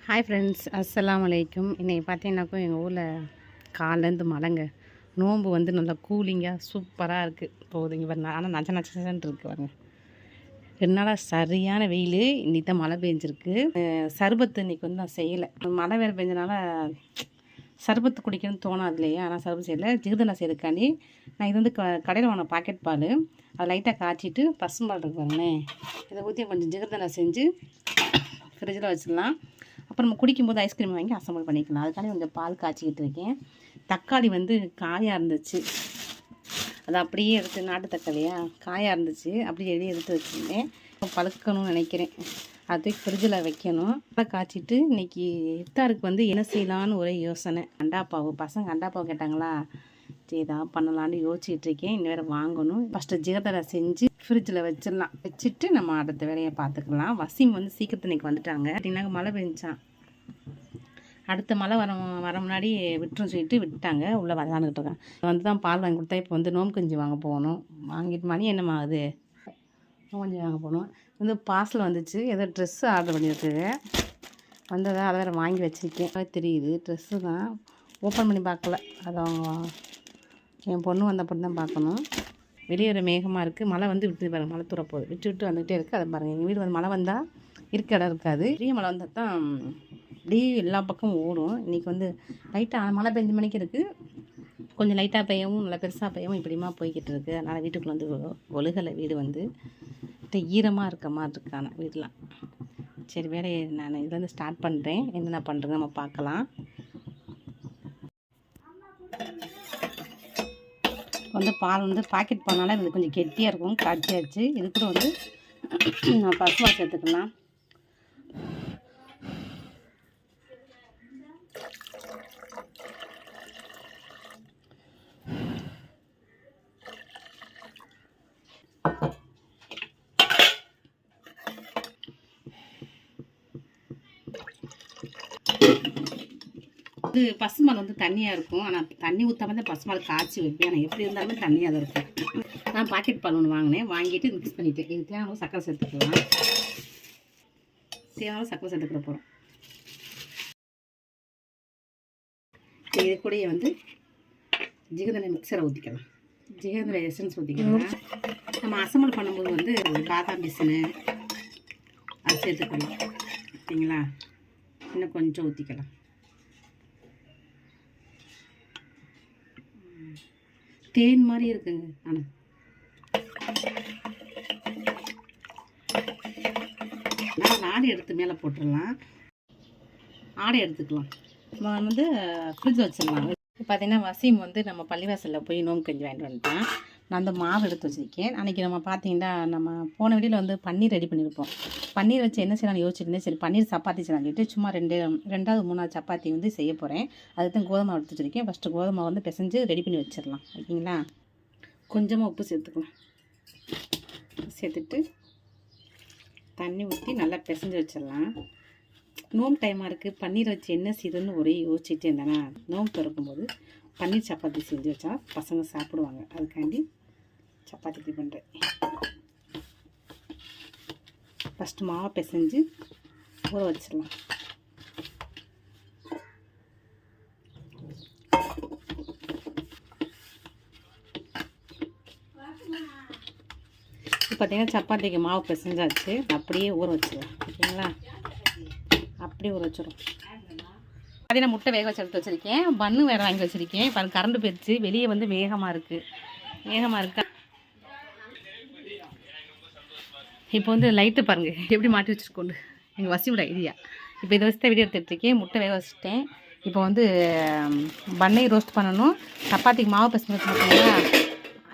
Hi friends, அஸ்ஸலாமு அலைக்கும். இன்றைக்கி பார்த்தீங்கன்னாக்கும் எங்கள் ஊரில் காலேருந்து மழைங்க. நோன்பு வந்து நல்லா கூலிங்காக சூப்பராக இருக்குது போகுது. இங்கே பாருங்க, ஆனால் நச்சன்ட்டு இருக்குது பாருங்க. 2 நாளாக சரியான வெயில், இன்றைக்கி தான் மழை பெஞ்சிருக்கு. சர்பத்து இன்றைக்கி வந்து நான் செய்யலை. மழை வேறு பெஞ்சனால சர்பத்து குடிக்கணும்னு தோணாது இல்லையா, ஆனால் சர்பத்து செய்யலை. ஜிகர்தண்டா செய்யறதுக்காண்டி நான் இது வந்து கடையில் வாங்கின பாக்கெட் பால், அதை லைட்டாக காய்ச்சிட்டு பசும்பால் இருக்கு பாருங்களேன், இதை ஊற்றி கொஞ்சம் ஜிகர்தண்டா செஞ்சு ஃப்ரிட்ஜில் வச்சிடலாம். அப்புறம் நம்ம குடிக்கும்போது ஐஸ்கிரீம் வாங்கி அசம்பிள் பண்ணிக்கலாம். அதுக்காண்டி கொஞ்சம் பால் காய்ச்சிக்கிட்டு இருக்கேன். தக்காளி வந்து காயாக இருந்துச்சு, அதை அப்படியே எடுத்து, நாட்டு தக்காளியாக காயாக இருந்துச்சு, அப்படியே எடுத்து வச்சுருந்தேன். பழுக்கணும்னு நினைக்கிறேன். அது ஃப்ரிட்ஜில் வைக்கணும். நல்லா காய்ச்சிட்டு இன்றைக்கி இஃப்தாருக்கு வந்து என்ன செய்யலான்னு ஒரே யோசனை. அண்டாப்பாவு பசங்க அண்டாப்பாவு கேட்டாங்களா, சரி இதாக பண்ணலான்னு யோசிச்சுட்டு இருக்கேன். இன்னும் வேறு வாங்கணும். ஃபஸ்ட்டு ஜீரதரை செஞ்சு ஃப்ரிட்ஜில் வச்சிடலாம். வச்சுட்டு நம்ம அடுத்த வேலையை பார்த்துக்கலாம். வசீம் வந்து சீக்கிரத்து இன்றைக்கி வந்துட்டாங்க. அப்படின்னாக்க மழை பெஞ்சான். அடுத்த மழை வர முன்னாடி விட்டுரும் சொல்லிட்டு விட்டாங்க. உள்ளே வரலான்னுக்கிட்டு இருக்கேன். வந்து தான் பால் வாங்கி கொடுத்தா. இப்போ வந்து நோம்பு கஞ்சி வாங்க போகணும். வாங்கிட்டு மணி என்னம்மா ஆகுது, நோம்பு கஞ்சி வாங்க போகணும். வந்து பார்சல் வந்துச்சு, ஏதோ ட்ரெஸ்ஸு ஆர்டர் பண்ணியிருக்குது. வந்ததை அதை வேறு வாங்கி வச்சுருக்கேன். தெரியுது ட்ரெஸ்ஸு தான், ஓப்பன் பண்ணி பார்க்கல. அது அவங்க என் பொண்ணு வந்த பொண்ணு தான் பார்க்கணும். வெளியே ஒரு மேகமாக இருக்குது. மழை வந்து விட்டு பாருங்கள், மழை தூர போகுது, விட்டு விட்டு வந்துகிட்டே இருக்குது. அதை பாருங்கள், எங்கள் வீடு வந்து மழை வந்தால் இருக்க இடம் இருக்காது. பெரிய மழை வந்தால் தான் அப்படியே எல்லா பக்கமும் ஓடும். இன்றைக்கி வந்து லைட்டாக மழை 5 மணிக்கு இருக்குது. கொஞ்சம் லைட்டாக பெய்யவும் நல்லா பெருசாக பெய்யவும் இப்படிமா போய்கிட்டு இருக்குது. அதனால் வீட்டுக்குள்ளே வந்து ஒழுகலை. வீடு வந்து ஈரமாக இருக்க மாதிரி இருக்கு. ஆனால் வீடெலாம் சரி, வேலையை நான் இதை வந்து ஸ்டார்ட் பண்ணுறேன். என்னென்ன பண்ணுறேங்க நம்ம பார்க்கலாம். வந்து பால் வந்து பாக்கெட் பால்னால இது கொஞ்சம் கெட்டியாக இருக்கும். காய்ச்சியாச்சு. இது கூட வந்து நான் பசுபால் சேர்த்துக்கலாம். இது பசுமால் வந்து தண்ணியாக இருக்கும். ஆனால் தண்ணி ஊற்றாமல் தான் பசுமால் காய்ச்சி வைப்பேன். ஆனால் எப்படி இருந்தாலுமே தண்ணியாக தான் இருக்கும். நான் பாக்கெட் பால் ஒன்று வாங்கினேன். வாங்கிட்டு மிக்ஸ் பண்ணிவிட்டேன். இது தேவையான சக்கரை சேர்த்துக்கலாம். தேவையான சக்கரை சேர்த்துக்கிற போகிறோம். இது கூடயே வந்து ஜிகர்தண்டா மிக்சரை ஊற்றிக்கலாம். ஜிகர்தண்டா எசன்ஸ் ஊற்றிக்கலாம். நம்ம அசம்பிள் பண்ணும்போது வந்து பாதாம் பிசினு அது சேர்த்துக்கலாம். ஓகேங்களா, இன்னும் கொஞ்சம் ஊற்றிக்கலாம். தேன் மாதிரி இருக்குங்க. ஆனால் நான் ஆடை எடுத்து மேலே போட்டுடலாம். ஆடை எடுத்துக்கலாம். நம்ம வந்து ஃப்ரிட்ஜ் வச்சிடலாம். பார்த்தீங்கன்னா வசீம் வந்து நம்ம பள்ளிவாசலில் போய் நோம்பு கஞ்சி வாங்கிட்டு வந்துட்டான். நான் அந்த மாவு எடுத்து வச்சுருக்கேன். அன்றைக்கி நம்ம பார்த்தீங்கன்னா நம்ம போன வீடியோவில் வந்து பன்னீர் ரெடி பண்ணியிருப்போம். பன்னீர் வச்சு என்ன செய்யலாம்னு யோசிச்சுருந்தேன். சரி பன்னீர் சப்பாத்தி செய்யலாம்னு சொல்லிட்டு சும்மா 2-3 சப்பாத்தி வந்து செய்ய போகிறேன். அதுக்கு தான் கோதுமை எடுத்து வச்சுருக்கேன். ஃபஸ்ட்டு கோதுமை வந்து பிசைஞ்சு ரெடி பண்ணி வச்சிடலாம். ஓகேங்களா, கொஞ்சமாக உப்பு சேர்த்துக்கலாம். சேர்த்துட்டு தண்ணி ஊற்றி நல்லா பிசைஞ்சு வச்சிடலாம். நோம்பு டைமாக இருக்குது. பன்னீர் வச்சு என்ன செய்யுதுன்னு ஒரே யோசிச்சுட்டே இருந்தேன்னா, நோம்பு திறக்கும்போது பன்னீர் சப்பாத்தி செஞ்சு வச்சா பசங்க சாப்பிடுவாங்க. அதுக்காண்டி சப்பாத்தி ரெடி பண்ணுறேன். ஃபஸ்ட்டு மாவை பிசைஞ்சு ஊற வச்சிடலாம். இப்போ பார்த்தீங்கன்னா சப்பாத்திக்கு மாவு பிசைஞ்சாச்சு. அப்படியே ஊற வச்சிடலாம். ஓகேங்களா, அப்படியே ஊற வச்சிடும். பார்த்தீங்கன்னா முட்டை வேக வச்சு எடுத்து வச்சுருக்கேன். பன்னு வேறு வாங்கி வச்சுருக்கேன். இப்போ கரண்டு போயிடுச்சு. வெளியே வந்து வேகமாக இருக்கா. இப்போ வந்து லைட்டு பாருங்கள் எப்படி மாட்டி வச்சுருக்கோண்டு, எங்கள் வசியோட ஐடியா. இப்போ இதை வச்சு தான் வீடியோ எடுத்துகிட்ருக்கேன். முட்டை வேக வச்சுட்டேன். இப்போ வந்து பண்ணை ரோஸ்ட் பண்ணணும். சப்பாத்திக்கு மாவு பிசைஞ்சு பார்த்தீங்களா,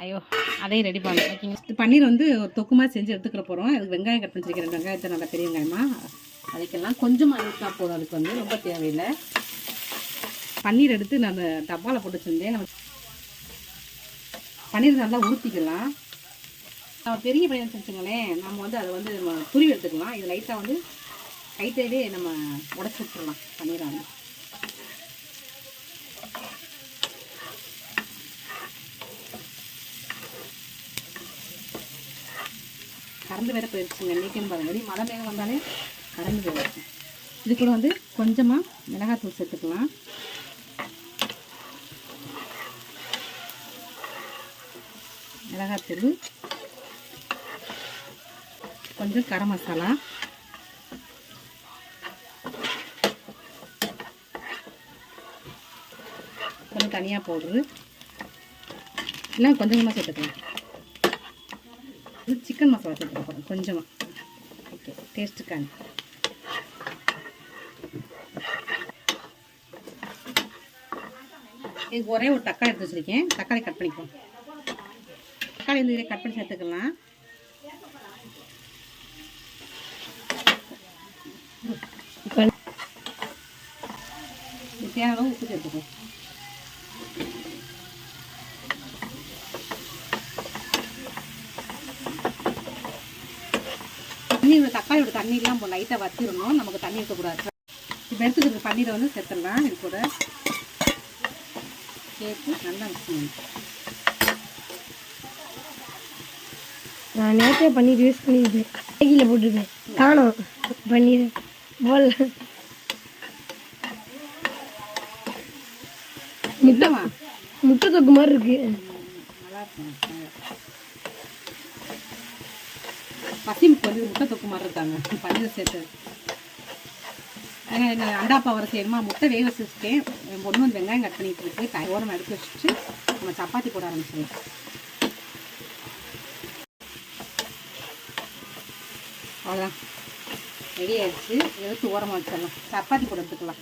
ஐயோ அதையும் ரெடி பண்ணணும். ஓகேங்க, பன்னீர் வந்து தொக்கு மாதிரி செஞ்சு எடுத்துக்கிற போகிறோம். அதுக்கு வெங்காயம் கட் பண்ணிச்சிருக்கேன். 2 வெங்காயத்தை நல்லா பெரிய வெங்காயமாக அதுக்கெல்லாம் கொஞ்சமாக ஊற்றா போதும். அதுக்கு வந்து ரொம்ப தேவையில்லை. பன்னீர் எடுத்து நான் அந்த டப்பாவில் போட்டு வச்சுருந்தேன். நம்ம பன்னீர் நல்லா ஊற்றிக்கலாம். நம்ம பெரிய பன்னீர் செஞ்சுங்களேன், நம்ம வந்து அதை வந்து நம்ம துருவி எடுத்துக்கலாம். இது லைட்டாக வந்து கைட்டையிலே நம்ம உடச்சி விட்டுடலாம் பன்னீரை வந்து. கரண்டு வேறு போயிடுச்சுங்க. இன்றைக்கின்னு பாருங்கள், வெளியே மழை மேகம் வந்தாலே கரண்டு போயிடுச்சு. இது கூட வந்து கொஞ்சமாக மிளகாத்தூள் சேர்த்துக்கலாம். மிளகாத்தூள், கொஞ்சம் கரம் மசாலா, கொஞ்சம் தனியா பவுட்ரு, எல்லாம் கொஞ்சமாக சேர்த்துக்கலாம். இது சிக்கன் மசாலா சேர்த்துக்கலாம் கொஞ்சமாக. ஓகே, டேஸ்ட்டுக்கான. இது ஒரே ஒரு தக்காளி எடுத்து வச்சுருக்கேன். தக்காளி கட் பண்ணிக்குவோம். தக்காளி வந்து இதில் கட் பண்ணி சேர்த்துக்கலாம். தேவையான அளவு உப்பு சேர்த்துக்குவோம். தக்காளியோட தண்ணியெலாம் இப்போ லைட்டாக வற்றிடணும். நமக்கு தண்ணி இருக்கக்கூடாது. இப்போ எடுத்துக்கிற பன்னீரை வந்து சேர்த்துடலாம். இது கூட சேர்த்து நல்லா மிக்ஸ் பண்ணணும். நான் நேற்றே பன்னீர் யூஸ் பண்ணியிருப்பேன். மேகியில் போட்டிருப்பேன், காணும் பன்னீர் போல். முட்டை தொக்கு மாதிரி இருக்கு. நல்லா இருக்கும். பசிமுக்கு வந்து முட்டை தொக்கு மாதிரி இருக்காங்க பன்னீர் சேர்த்து. ஏன்னா அண்டாப்பா வர செய்யணுமா, முட்டை வேக வச்சுருக்கேன். என் பொண்ணு வந்து வெங்காயம் கட் பண்ணிட்டு இருக்கு. ஓரம் எடுத்து வச்சுட்டு நம்ம சப்பாத்தி போட ஆரம்பிச்சிடலாம். அவ்வளோதான், ரெடி ஆயிடுச்சு. எடுத்து ஓரமாக வச்சிடலாம். சப்பாத்தி போட்டு எடுத்துக்கலாம்.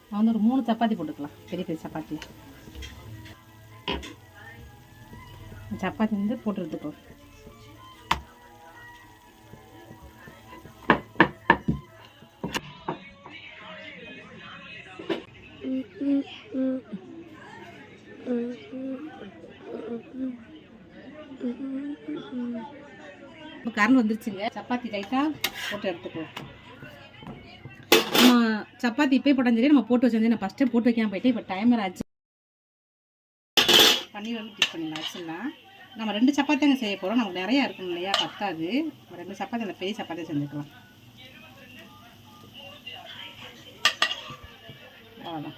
நான் வந்து ஒரு 3 சப்பாத்தி போட்டுக்கலாம். பெரிய பெரிய சப்பாத்தி. சப்பாத்தி வந்து போட்டு எடுத்துக்கோ. கரண்ட் வந்துருச்சுங்க. சப்பாத்தி லைட்டாக போட்டு எடுத்துக்கோ. நம்ம சப்பாத்தி இப்போ போட்டாலும் சரி, நம்ம போட்டு வச்சிருந்தேன். நான் ஃபஸ்ட்டே போட்டு வைக்காமல் போயிட்டு இப்போ டைமர் ஆச்சு. பன்னீர் வந்து டிப் பண்ணிடலாம், வச்சிடலாம். நம்ம 2 சப்பாத்தி தாங்க செய்ய போகிறோம். நமக்கு நிறையா இருக்கணும் இல்லையா, பத்தாது. 2 சப்பாத்தி அந்த பெரிய சப்பாத்தி செஞ்சுக்கலாம். அவ்வளோதான்.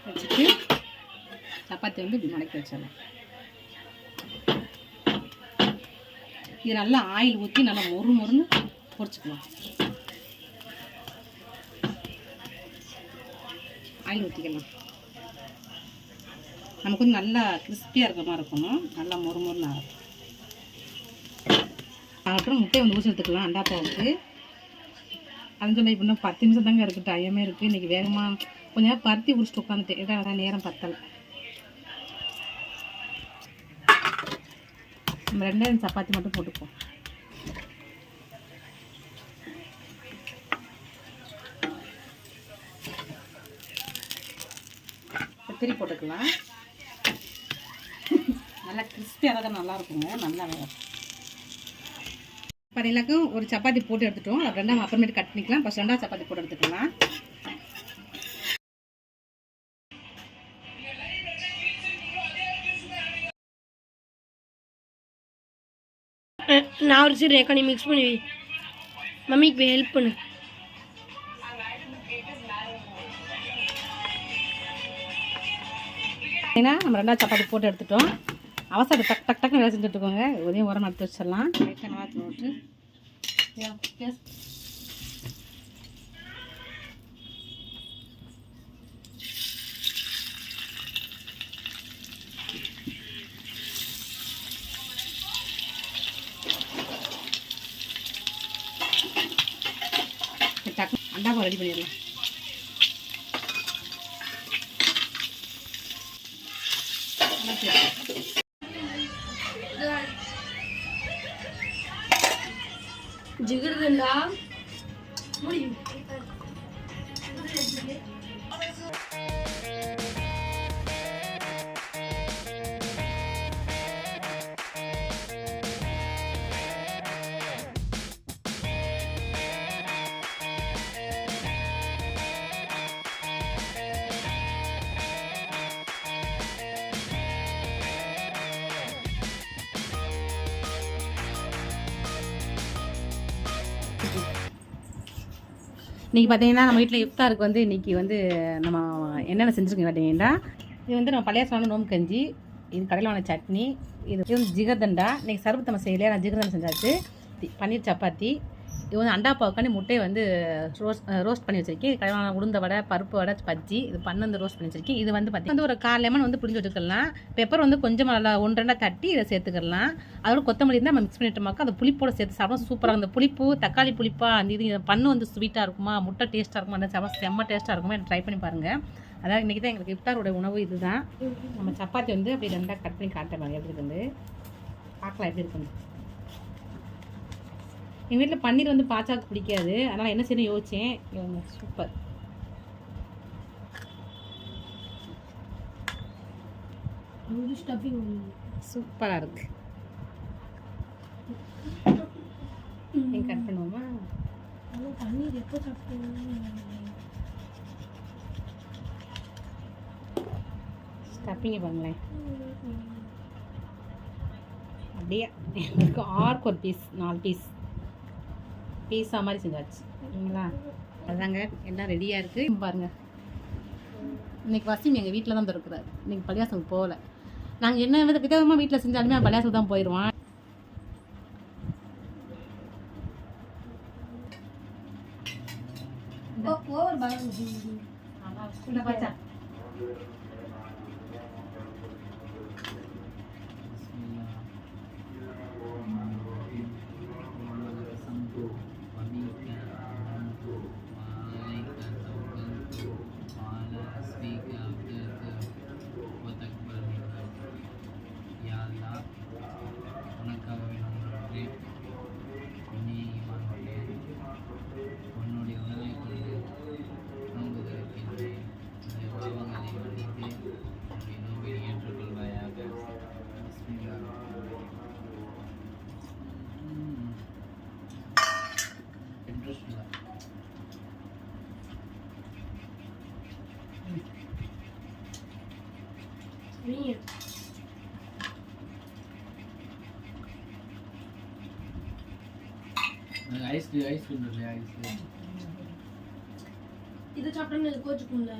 வச்சுட்டு சப்பாத்தி வந்து இப்படி மடக்கி வச்சிடலாம். இது நல்லா ஆயில் ஊற்றி நல்லா மொறு மொறுன்னு பொரிச்சுக்கலாம். ஆயில் ஊற்றிக்கலாம். நமக்கு வந்து நல்லா கிறிஸ்பியாக இருக்கிற மாதிரி இருக்கணும். நல்லா மொறு மொறுன்னு ஆகும். அப்புறம் முட்டையை வந்து ஊசி எடுத்துக்கலாம் அண்டாப்பாவுக்கு. அதுன்னு சொல்லி இப்போ இன்னும் 10 நிமிஷம் தாங்க இருக்குது. டைமே இருக்குது. இன்றைக்கி வேகமாக கொஞ்சம் நேரம் பருத்தி உரிச்சிட்டு உட்காந்துட்டு இதான் நேரம் பத்தலை. நம்ம 2 சப்பாத்தி மட்டும் போட்டுப்போம். பத்திரி போட்டுக்கலாம். நல்லா கிறிஸ்பியாக தான் நல்லா இருக்குங்க. நல்லா வேணும். பண்ணிலாக்கும் ஒரு சப்பாத்தி போட்டு எடுத்துட்டோம். அது 2 அப்புறமேட்டு கட் பண்ணிக்கலாம். ஃபஸ்ட் 2 சப்பாத்தி போட்டு எடுத்துக்கலாம். நான் ஒரு சரி ரேக்கா நீ மிக்ஸ் பண்ணி மம்மிக்கு போய் ஹெல்ப் பண்ணு. ஏன்னா நம்ம 2 சப்பாத்தி போட்டு எடுத்துட்டோம். அவசரம் டக் டக் டக்குன்னு வேலை செஞ்சுட்டு இருக்கோங்க. உதயம் உரம் எடுத்து வச்சிடலாம். போட்டு டக்கு அண்டாப்பா ரெடி பண்ணிடலாம். ஜிகர்தண்டா இன்றைக்கி பார்த்தீங்கன்னா நம்ம வீட்டில் இஃப்தாருக்கு வந்து இன்றைக்கி வந்து நம்ம என்னென்ன செஞ்சுருக்கோம் பார்த்தீங்கன்னா, இது வந்து நம்ம பழைய சாணம் நோம்பு கஞ்சி, இது கடையில் வாங்கின சட்னி, இது வந்து ஜிகர்தண்டா. இன்றைக்கி சர்பத் நம்ம செய்யலையா, நான் ஜிகர்தண்டா செஞ்சாச்சு. பன்னீர் சப்பாத்தி, இது வந்து அண்டா பாவுக்காண்டி முட்டையை வந்து ரோஸ்ட் பண்ணி வச்சிருக்கேன். இது கடையில் உளுந்த வடை, பருப்பு வடை, பஜ்ஜி, இது வந்து ரோஸ்ட் பண்ணி வச்சிருக்கேன். இது வந்து பார்த்தீங்கன்னா ஒரு 1/4 லெமன் வந்து புளிஞ்சு வச்சுக்கலாம். பெப்பர் வந்து கொஞ்சம் நல்லா 1-2 தட்டி இதை சேர்த்துக்கலாம். அதோட கொத்தமல்லி தான் நம்ம மிக்ஸ் பண்ணிட்டோமாக்கா அந்த புளிப்போட சேர்த்து சாப்பிடும் சூப்பராக. அந்த புளிப்பு தக்காளி புளிப்பா அந்த இது பண்ணு வந்து ஸ்வீட்டாக இருக்குமா, முட்டை டேஸ்ட்டாக இருக்குமா, அந்த செம்ம டேஸ்ட்டாக இருக்குமா, ட்ரை பண்ணி பாருங்கள். அதாவது இன்றைக்கி தான் எங்களுக்கு இஃப்தாரோட உணவு இதுதான். நம்ம சப்பாத்தி வந்து அப்படி 2 கட் பண்ணி காட்டுறேன் எப்படி இருக்குது பார்க்கலாம் எப்படி இருக்குது. எங்கள் வீட்டில் பன்னீர் வந்து பாச்சாக்கு பிடிக்காது, அதனால் என்ன செய்யணும் யோசித்தேன். இவங்க சூப்பர் சூப்பராக இருக்கு. நீங்கள் கட் பண்ணுவோமா? பன்னீர் எப்போ சாப்பிட்டீங்க? ஸ்டப்பிங்க பாருங்களேன். அப்படியே ஆர்க்கு ஒரு பீஸ் 4 பீஸ் பீஸா மாதிரி செஞ்சாச்சு சரிங்களா. அதுதாங்க எல்லாம் ரெடியாக இருக்குது பாருங்கள். இன்றைக்கி வசீம் எங்கள் வீட்டில் தான் இருக்கிறார். இன்றைக்கி பள்ளியாசலுக்கு போகல. நாங்கள் என்ன விதவிதமாக வீட்டில் செஞ்சாலுமே பள்ளியாசலுக்கு தான் போயிடுவான். இது சாப்பிட்டா கோச்சுக்கும்ல.